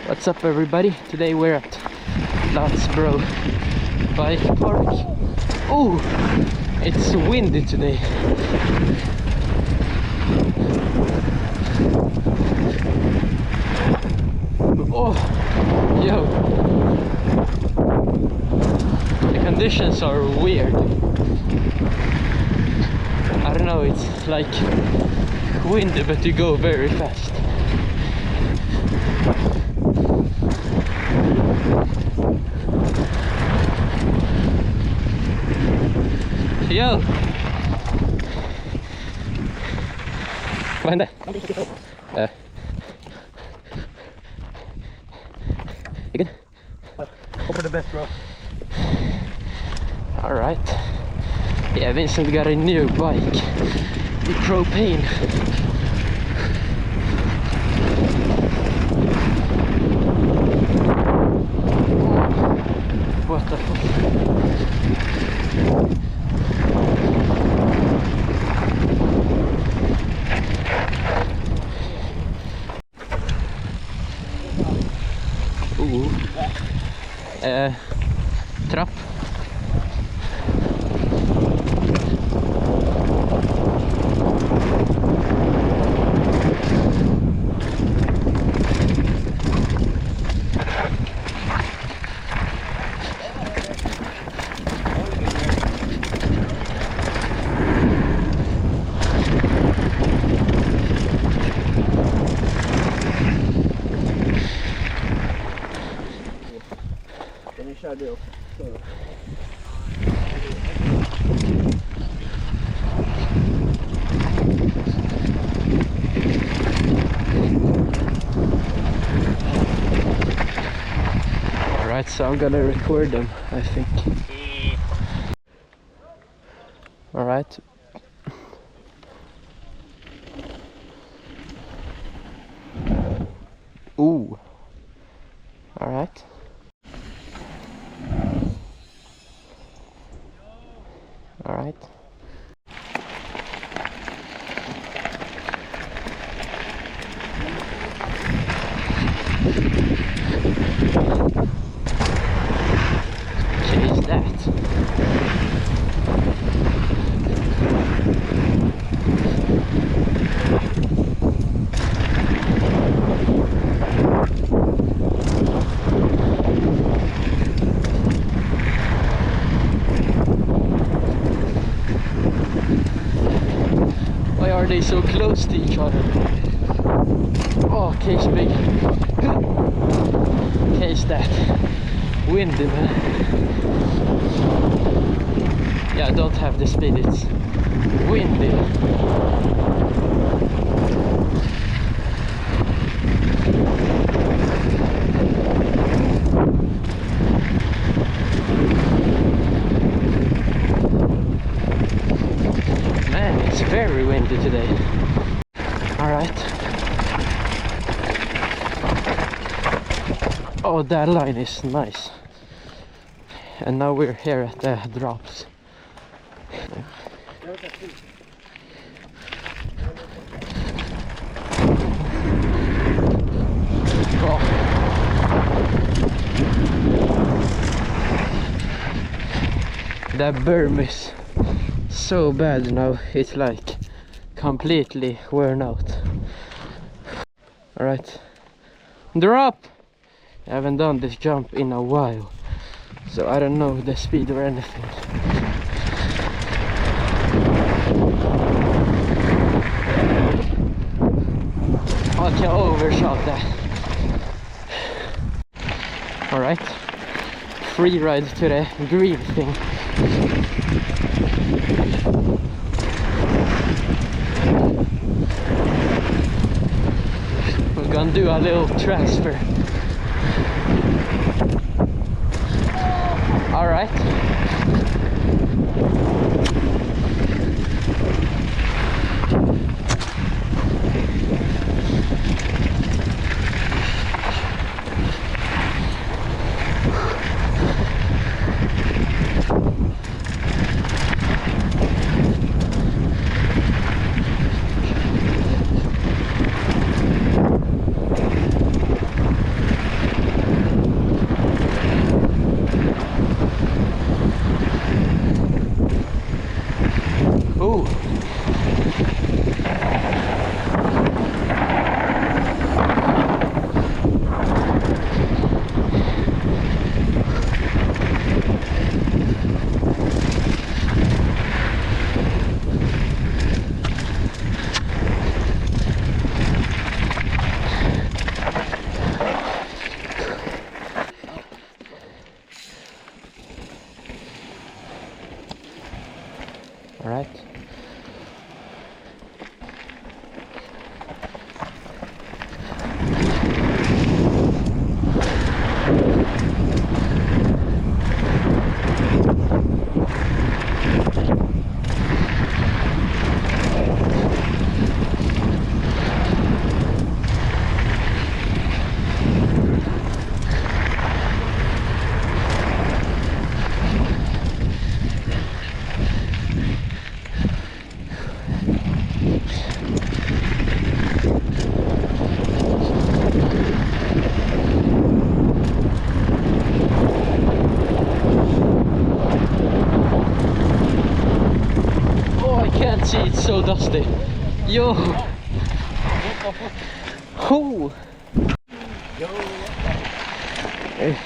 What's up everybody? Today we're at Flottsbro Bikepark. Oh, it's windy today. Oh, yo. The conditions are weird. I don't know, it's like windy but you go very fast. Yo! Vad hände? You good? Hope for the best, bro. Alright. Yeah, Vincent got a new bike with propane. What the fuck? Ooh. Trapp. Kan ni köra det också? Alright, so I'm gonna record them, I think. Alright. Ooh. Alright. Alright. Okay, is that? Why are they so close to each other? Oh, case big. Case that. Windy, man. Yeah, I don't have the speed, it's windy. Man, it's very windy today. Alright. Oh, that line is nice. And now we're here at the drops. Oh. That berm is so bad now, it's like completely worn out. Alright, drop! I haven't done this jump in a while, so I don't know the speed or anything. I can overshot that. Alright, free ride to the green thing. We're gonna do a little transfer. Alright. dusty. Yo! Oh! Hey.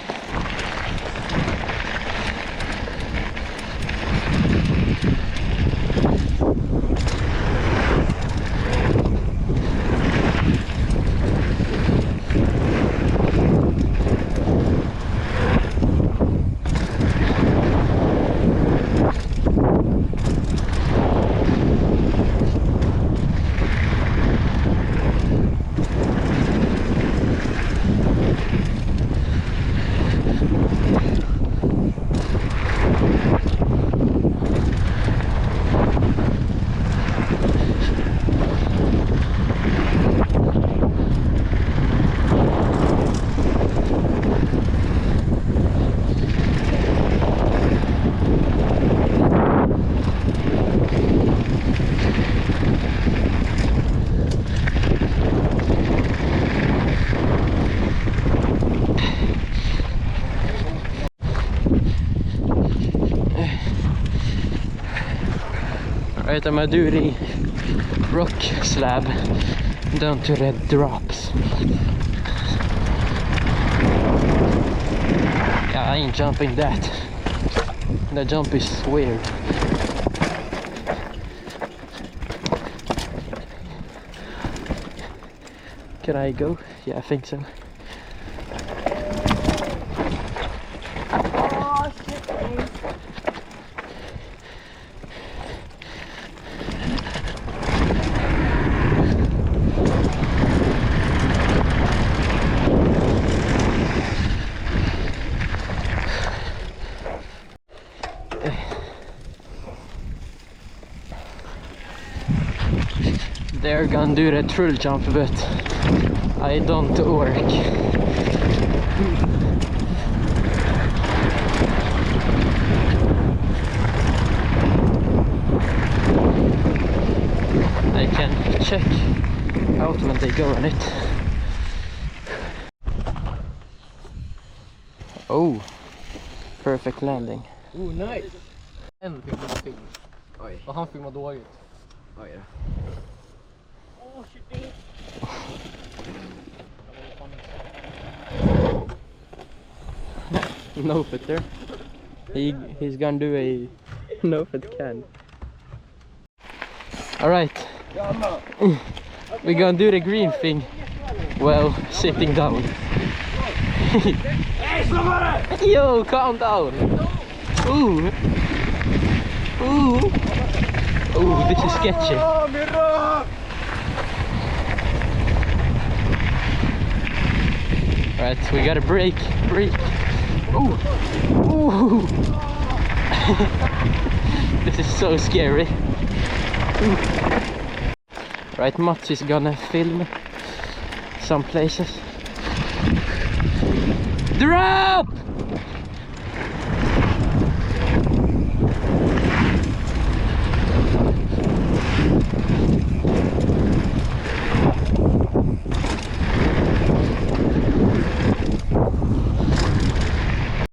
Right, I'm gonna do the rock slab down to red drops. Yeah, I ain't jumping that. The jump is weird. Can I go? Yeah, I think so. Oh shit, man. They're gonna do the trill jump, but I don't work. I can check out when they go on it. Oh, perfect landing. Oh, nice! En fick man film. Oj. Och han filmade dåligt. Oj då. Oh shit. No fitter. He's gonna do a no fit can. All right, we're gonna do the green thing. Well, sitting down. Yo, calm down. Ooh, ooh, ooh. This is sketchy. All right, we gotta break. Ooh, ooh. This is so scary. Ooh. Right, Mats is gonna film some places. Drop!